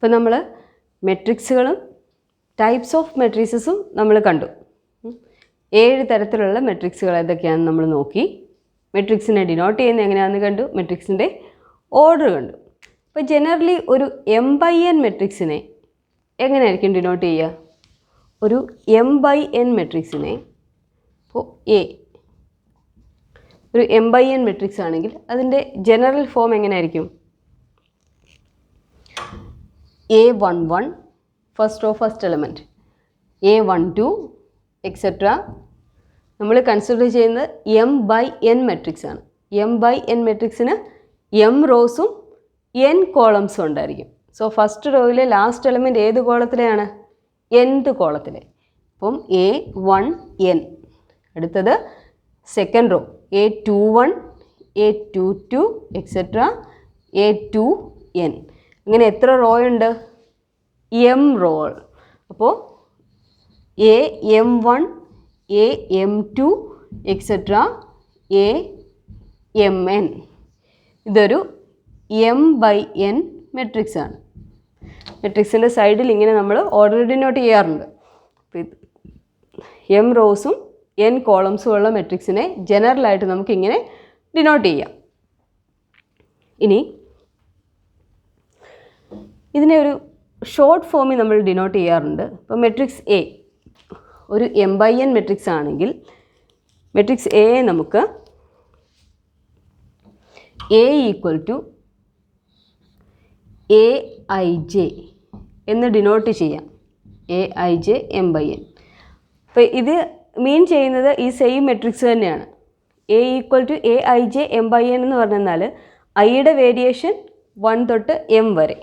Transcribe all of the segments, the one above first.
ഇപ്പോൾ നമ്മൾ മെട്രിക്സുകളും types of മെട്രിക്സസും നമ്മൾ കണ്ടു. 7 തരത്തിലുള്ള മെട്രിക്സുകൾ ഏതൊക്കെയാണെന്ന് നമ്മൾ നോക്കി. മെട്രിക്സിനെ ഡിനോട്ട് ചെയ്യുന്നത് എങ്ങനെയാണെന്ന് കണ്ടു. മെട്രിക്സിൻ്റെ ഓർഡർ കണ്ടു. ഇപ്പോൾ ജനറലി ഒരു m/n മെട്രിക്സിനെ എങ്ങനെയായിരിക്കും ഡിനോട്ട് ചെയ്യുക? ഒരു m/n മെട്രിക്സിനെ ഇപ്പോൾ ഒരു m/n മെട്രിക്സ് ആണെങ്കിൽ അതിൻ്റെ ജനറൽ ഫോം എങ്ങനെയായിരിക്കും? A11 first element, A12 etcetera. നമ്മൾ കൺസിഡർ ചെയ്യുന്നത് m/n മെട്രിക്സ് ആണ്. m/n മെട്രിക്സിന് m റോസും n കോളംസും ഉണ്ടായിരിക്കും. സോ ഫസ്റ്റ് റോയിലെ ലാസ്റ്റ് എലമെൻറ്റ് ഏത് കോളത്തിലെയാണ്? nth കോളത്തിലെ. അപ്പം A1n. അടുത്തത് second row A21, A22 etcetera A2n. ഇങ്ങനെ എത്ര റോ ഉണ്ട്? m row. അപ്പോൾ AM1, AM2 എക്സെട്ര AMN. ഇതൊരു m/n മെട്രിക്സ് ആണ്. മെട്രിക്സിൻ്റെ സൈഡിൽ ഇങ്ങനെ നമ്മൾ ഓർഡർ ഡിനോട്ട് ചെയ്യാറുണ്ട്. m റോസും n കോളംസും ഉള്ള മെട്രിക്സിനെ ജനറലായിട്ട് നമുക്കിങ്ങനെ ഡിനോട്ട് ചെയ്യാം. ഇനി ഇതിനെ ഒരു ഷോർട്ട് ഫോമിൽ നമ്മൾ ഡിനോട്ട് ചെയ്യാറുണ്ട്. ഇപ്പോൾ മെട്രിക്സ് എ ഒരു m/n മെട്രിക്സ് ആണെങ്കിൽ മെട്രിക്സ് എ നമുക്ക് A = Aij എന്ന് ഡിനോട്ട് ചെയ്യാം. Aij m/n. അപ്പോൾ ഇത് മീൻ ചെയ്യുന്നത് ഈ സെയിം മെട്രിക്സ് തന്നെയാണ്. A = Aij m/n എന്ന് പറഞ്ഞാൽ ഐയുടെ വേരിയേഷൻ 1 തൊട്ട് m വരെ.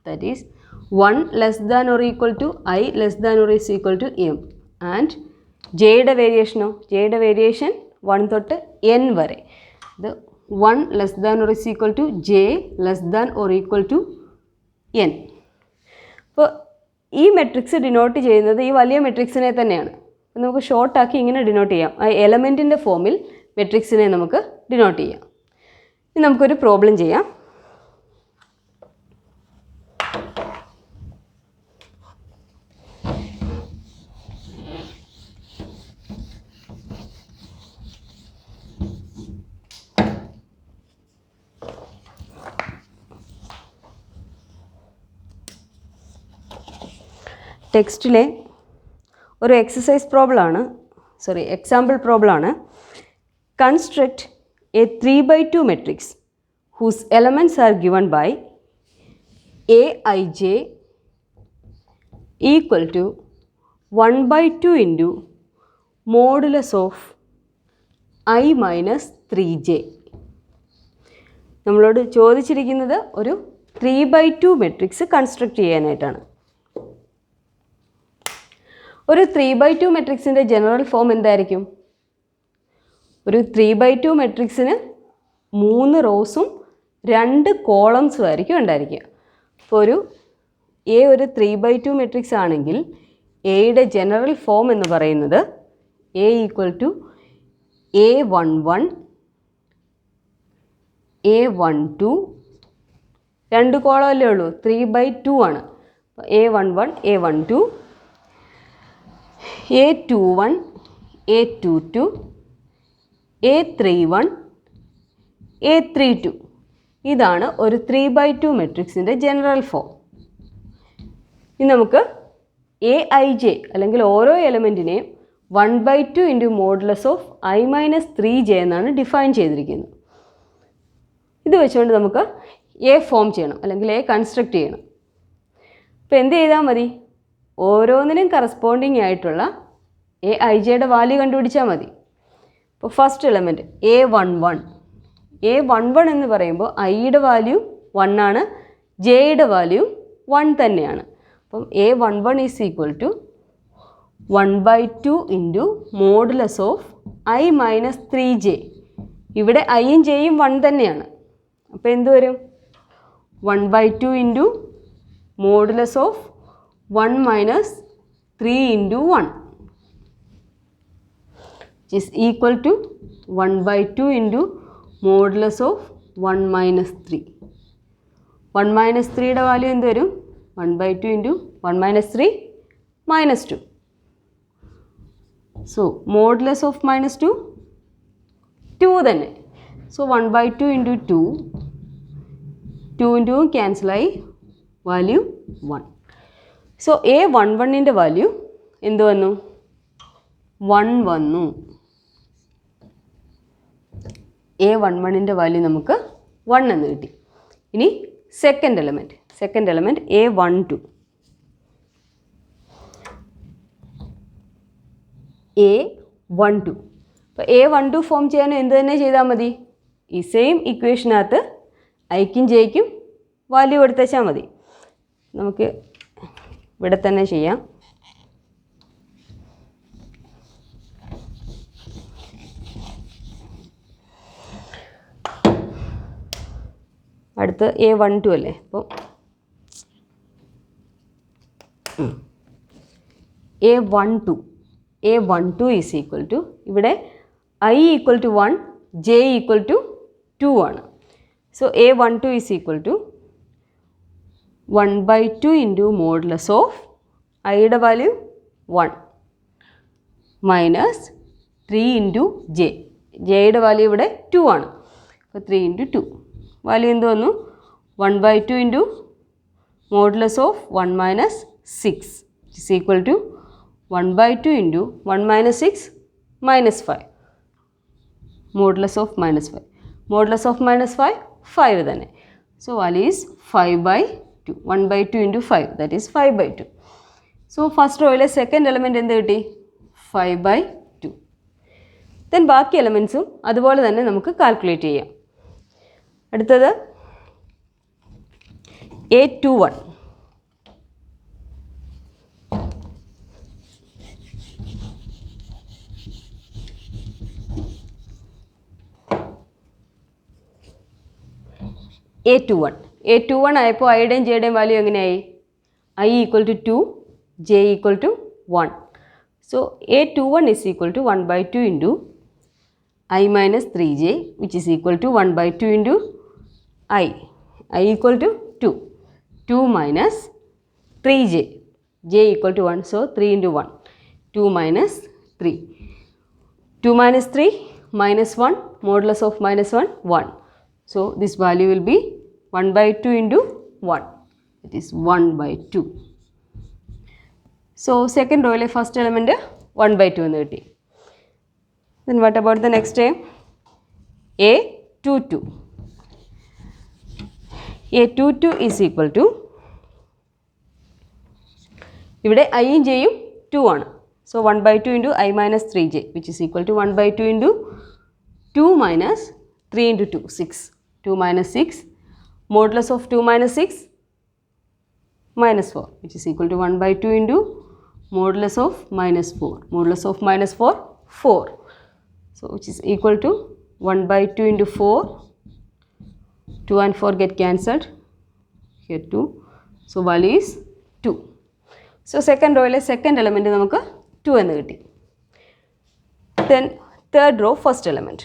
That is 1 < I < m. And ജെയുടെ വേരിയേഷനോ? ജെയുടെ വേരിയേഷൻ 1 തൊട്ട് n വരെ. ഇത് 1 < j < n. അപ്പോൾ ഈ മെട്രിക്സ് ഡിനോട്ട് ചെയ്യുന്നത് ഈ വലിയ മെട്രിക്സിനെ തന്നെയാണ്. നമുക്ക് ഷോർട്ടാക്കി ഇങ്ങനെ ഡിനോട്ട് ചെയ്യാം. ആ എലമെൻറ്റിൻ്റെ ഫോമിൽ മെട്രിക്സിനെ നമുക്ക് ഡിനോട്ട് ചെയ്യാം. ഇനി നമുക്കൊരു പ്രോബ്ലം ചെയ്യാം. ടെക്സ്റ്റിലെ ഒരു എക്സസൈസ് പ്രോബ്ലമാണ്, എക്സാമ്പിൾ പ്രോബ്ലമാണ്. Construct a 3/2 matrix whose elements are given by Aij = 1/2 into modulus of I - 3j. നമ്മളോട് ചോദിച്ചിരിക്കുന്നത് ഒരു 3/2 മെട്രിക്സ് കൺസ്ട്രക്റ്റ് ചെയ്യാനായിട്ടാണ്. ഒരു 3/2 മെട്രിക്സിൻ്റെ ജനറൽ ഫോം എന്തായിരിക്കും? ഒരു 3/2 മെട്രിക്സിന് 3 റോസും 2 കോളംസും ആയിരിക്കും ഉണ്ടായിരിക്കുക. അപ്പോൾ ഒരു 3/2 മെട്രിക്സ് ആണെങ്കിൽ എയുടെ ജനറൽ ഫോം എന്ന് പറയുന്നത് A = A11, A12, 2 കോളമല്ലേ ഉള്ളൂ, 3/2 ആണ്. A11, A12, A21, A22, A31, A32. ഇതാണ് ഒരു 3/2 മെട്രിക്സിൻ്റെ ജനറൽ ഫോം. ഇനി നമുക്ക് Aij അല്ലെങ്കിൽ ഓരോ എലമെൻറ്റിനെയും 1/2 into modulus of I - 3j എന്നാണ് ഡിഫൈൻ ചെയ്തിരിക്കുന്നത്. ഇത് വെച്ചുകൊണ്ട് നമുക്ക് A ഫോം ചെയ്യണം അല്ലെങ്കിൽ A കൺസ്ട്രക്റ്റ് ചെയ്യണം. അപ്പോൾ എന്ത് ചെയ്താൽ മതി? ഓരോന്നിനും കറസ്പോണ്ടിങ് ആയിട്ടുള്ള Aijയുടെ വാല്യൂ കണ്ടുപിടിച്ചാൽ മതി. ഇപ്പോൾ ഫസ്റ്റ് എലമെൻറ്റ് A11 എന്ന് പറയുമ്പോൾ ഐയുടെ വാല്യൂ 1 ആണ്, ജെയുടെ വാല്യൂ 1 തന്നെയാണ്. അപ്പം A11 = 1/2 into modulus of I - 3j. ഇവിടെ ഐയും ജെയും 1 തന്നെയാണ്. അപ്പോൾ എന്ത് വരും? 1/2 into modulus of 1 - 3 into 1 is equal to 1/2 into modulus of 1 - 3. 1 - 3യുടെ വാല്യൂ എന്ത് വരും? 1 by 2 into 1 minus 3 minus 2. So modulus of minus 2 2 തന്നെ. So 1 by 2 into 2 2 into cancel ആയി value 1. So A11ൻ്റെ വാല്യൂ എന്ത് വന്നു? 1 വന്നു. A11ൻ്റെ വാല്യൂ നമുക്ക് 1 എന്ന് കിട്ടി. ഇനി സെക്കൻഡ് എലമെൻറ്റ് A12. A12. അപ്പോൾ A12 ഫോം ചെയ്യാൻ എന്ത് തന്നെ ചെയ്താൽ മതി? ഈ സെയിം ഇക്വേഷനകത്ത് ഐക്കും ജെയ്ക്കും വാല്യൂ എടുത്തുവെച്ചാൽ മതി. നമുക്ക് ഇവിടെ തന്നെ ചെയ്യാം. അടുത്ത് A12 അല്ലേ? അപ്പോൾ A12 ഈസ് ഈക്വൽ ടു, ഇവിടെ I equal to 1, J equal to 2 ആണ്. So A12 is equal to 1 by 2 into modulus of ഐയുടെ വാല്യൂ 1 മൈനസ് 3 ഇൻറ്റു ജെ. ജെയുടെ വാല്യൂ ഇവിടെ 2 ആണ്. അപ്പോൾ 3 ഇൻറ്റു 2 വാല്യൂ എന്ത് വന്നു? 1 by 2 into modulus of 1 minus 6 is equal to 1 by 2 into 1 minus 6 minus 5. Modulus of minus 5. Modulus of minus 5 5 തന്നെ. So value is 5 by 2. 1 by 2 into 5 that is 5 by 2. So first റോയിലെ second element എന്ത് കിട്ടി? 5 by 2. Then ബാക്കി എലമെൻറ്റ്സും അതുപോലെ തന്നെ നമുക്ക് calculate ചെയ്യാം. അടുത്തത് A21. A21 ആയപ്പോൾ ഐയുടെയും ജെയുടെയും വാല്യൂ എങ്ങനെയായി? I equal to 2, J equal to 1. So A21 is equal to 1 by 2 into I minus 3J which is equal to 1 by 2 into I equal to 2. 2 minus 3J. J equal to 1. So 3 into 1. 2 minus 3. 2 minus 3 minus 1. Modulus of minus 1 1. So this value will be 1 by 2 into 1. It is 1 by 2. So second row first element 1 by 2 എന്ന് കിട്ടി. Then what about the next term? A22. A22 is equal to, ഇവിടെ ഐയും ജെയും 2 ആണ്. So 1 by 2 into I minus 3J which is equal to 1 by 2 into 2 minus 3 into 2, 6. 2 minus 6. Modulus of 2 minus 6 minus 4 which is equal to 1 by 2 into modulus of minus 4. Modulus of minus 4, 4. So which is equal to 1 by 2 into 4. 2 and 4 get cancelled. Here 2. So value is 2. So second row second element നമുക്ക് 2 എന്ന് കിട്ടി. Then third row first element.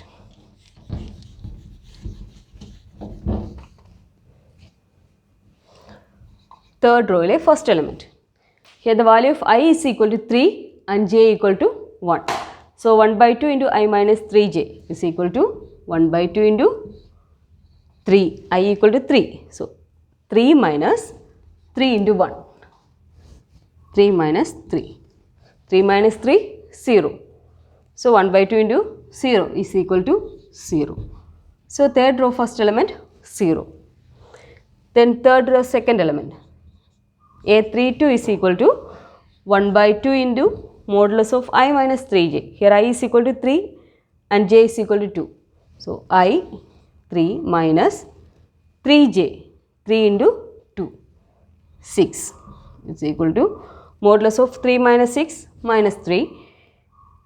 Third row first element. Here the value of I is equal to 3 and J equal to 1. So 1 by 2 into I minus 3J is equal to 1 by 2 into 3. I equal to 3. So 3 minus 3 into 1. 3 minus 3. 3 minus 3, 0. So 1 by 2 into 0 is equal to 0. So third row first element 0. Then third row second element. A32 is equal to 1 by 2 into modulus of I minus 3J. Here I is equal to 3 and J is equal to 2. So I 3 minus 3J. 3 into 2. 6. It's equal to modulus of 3 minus 6 minus 3.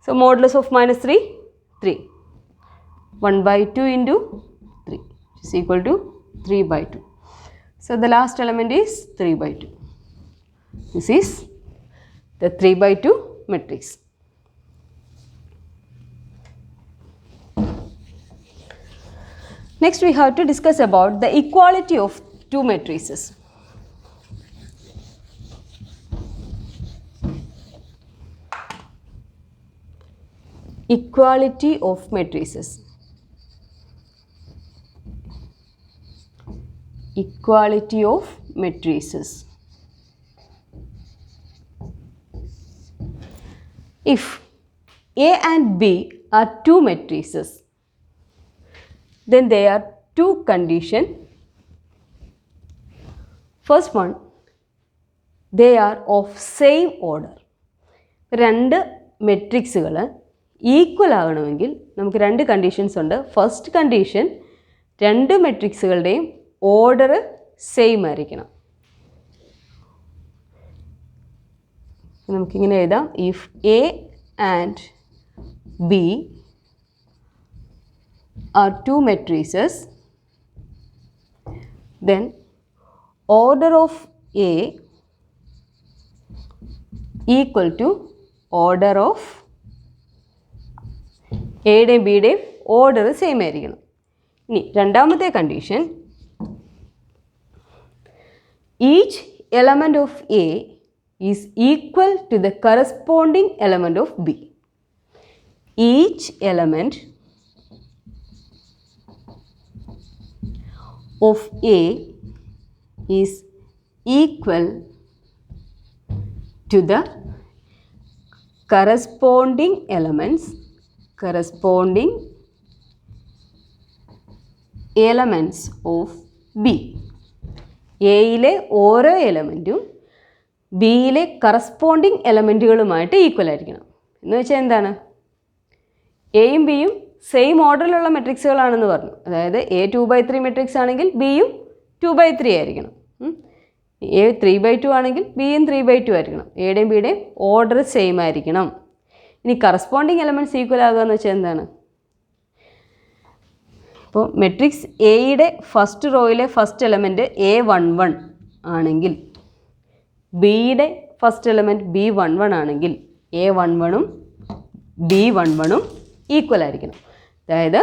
So modulus of minus 3, 3. 1 by 2 into 3 is equal to 3 by 2. So the last element is 3 by 2. This is the 3 by 2 matrix. Next we have to discuss about the equality of two matrices. equality of matrices. Equality of matrices. If A and B are two matrices, then there are two conditions. First one, they are of same order. രണ്ട് മെട്രിക്സുകൾ equal ആകണമെങ്കിൽ നമുക്ക് രണ്ട് conditions ഉണ്ട്. First condition, രണ്ട് മെട്രിക്സുകളുടെയും order same ആയിരിക്കണം. നമുക്കിങ്ങനെ എഴുതാം, if A and B are two matrices, then order of A equal to order of എയുടെയും ബിയുടെയും ഓർഡർ സെയിം ആയിരിക്കണം. ഇനി രണ്ടാമത്തെ condition, each element of A is equal to the corresponding element of B. Each element of A is equal to the corresponding elements of B. എയിലെ ഓരോ എലമെൻറ്റും ബിയിലെ corresponding എലമെൻറ്റുകളുമായിട്ട് equal ആയിരിക്കണം. എന്ന് വെച്ചാൽ എന്താണ്, എയും ബിയും സെയിം ഓർഡറിലുള്ള മെട്രിക്സുകളാണെന്ന് പറഞ്ഞു. അതായത് എ 2/3 മെട്രിക്സ് ആണെങ്കിൽ ബിയും 2/3 ആയിരിക്കണം. എ 3/2 ആണെങ്കിൽ ബിയും 3/2 ആയിരിക്കണം. എയുടെയും ബിയുടെയും ഓർഡർ സെയിം ആയിരിക്കണം. ഇനി കറസ്പോണ്ടിങ് എലമെൻറ്റ്സ് ഈക്വൽ ആകുക എന്ന് വെച്ചാൽ എന്താണ്, ഇപ്പോൾ മെട്രിക്സ് എയുടെ ഫസ്റ്റ് റോയിലെ ഫസ്റ്റ് എലമെൻറ്റ് A11 ആണെങ്കിൽ ബിയുടെ ഫസ്റ്റ് എലമെൻറ്റ് B11 ആണെങ്കിൽ A11ഉം B11ഉം ഈക്വൽ ആയിരിക്കണം. അതായത്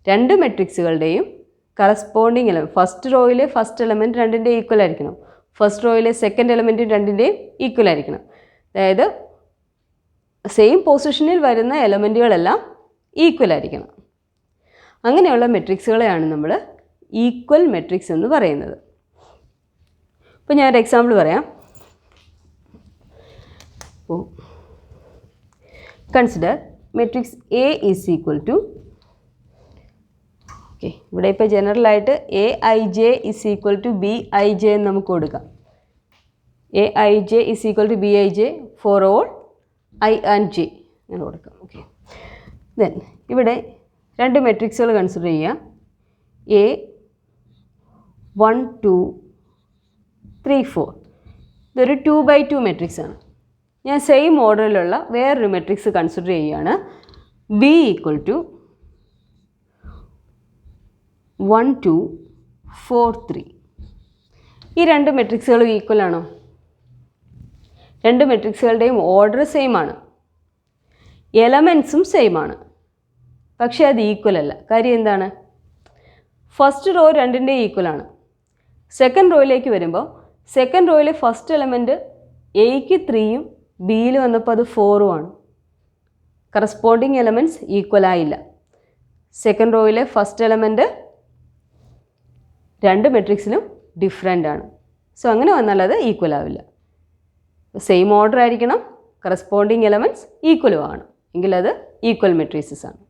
രണ്ട് മെട്രിക്സുകളുടെയും കറസ്പോണ്ടിങ് എലമെൻറ്റ്, ഫസ്റ്റ് റോയിലെ ഫസ്റ്റ് എലമെൻറ്റ് രണ്ടിൻ്റെയും ഈക്വൽ ആയിരിക്കണം. ഫസ്റ്റ് റോയിലെ സെക്കൻഡ് എലമെൻറ്റും രണ്ടിൻ്റെയും ഈക്വൽ ആയിരിക്കണം. അതായത് സെയിം പൊസിഷനിൽ വരുന്ന എലമെൻറ്റുകളെല്ലാം ഈക്വൽ ആയിരിക്കണം. അങ്ങനെയുള്ള മെട്രിക്സുകളെയാണ് നമ്മൾ ഈക്വൽ മെട്രിക്സ് എന്ന് പറയുന്നത്. ഇപ്പോൾ ഞാനൊരു എക്സാമ്പിൾ പറയാം. അപ്പോൾ consider matrix A is equal to, okay, ഇവിടെ ഇപ്പോൾ ജനറലായിട്ട് AIJ is equal to BIJ എന്ന് നമുക്ക് കൊടുക്കാം. AIJ is equal to BIJ all ഓൾ I and J അങ്ങനെ കൊടുക്കാം. ഓക്കെ, ദെൻ ഇവിടെ രണ്ട് മെട്രിക്സുകൾ കൺസിഡർ ചെയ്യുക. A1 2 3 4. ഇതൊരു 2/2 മെട്രിക്സ് ആണ്. ഞാൻ സെയിം ഓർഡറിലുള്ള വേറൊരു മെട്രിക്സ് കൺസിഡർ ചെയ്യുകയാണ്. B equal to 1 2 4 3. ഈ രണ്ട് മെട്രിക്സുകളും ഈക്വൽ ആണോ? രണ്ട് മെട്രിക്സുകളുടെയും ഓർഡർ സെയിം ആണ്, എലമെൻറ്റ്സും സെയിം ആണ്. പക്ഷേ അത് ഈക്വൽ അല്ല. കാര്യം എന്താണ്? ഫസ്റ്റ് റോ രണ്ടിൻ്റെയും ഈക്വൽ ആണ്. സെക്കൻഡ് റോയിലേക്ക് വരുമ്പോൾ സെക്കൻഡ് റോയിലെ ഫസ്റ്റ് എലമെൻറ്റ് എയ്ക്ക് 3യും ബിയിൽ വന്നപ്പോൾ അത് 4ഉം ആണ്. കറസ്പോണ്ടിങ് എലമെൻറ്റ്സ് ഈക്വൽ ആയില്ല. സെക്കൻഡ് റോയിലെ ഫസ്റ്റ് എലമെൻറ്റ് രണ്ട് മെട്രിക്സിലും ഡിഫറെൻ്റ് ആണ്. സോ അങ്ങനെ വന്നാൽ അത് ഈക്വൽ ആവില്ല. സെയിം ഓർഡർ ആയിരിക്കണം, കറസ്പോണ്ടിങ് എലമെൻറ്റ്സ് ഈക്വലും ആണ്, എങ്കിൽ അത് ഈക്വൽ മെട്രിസസ് ആണ്.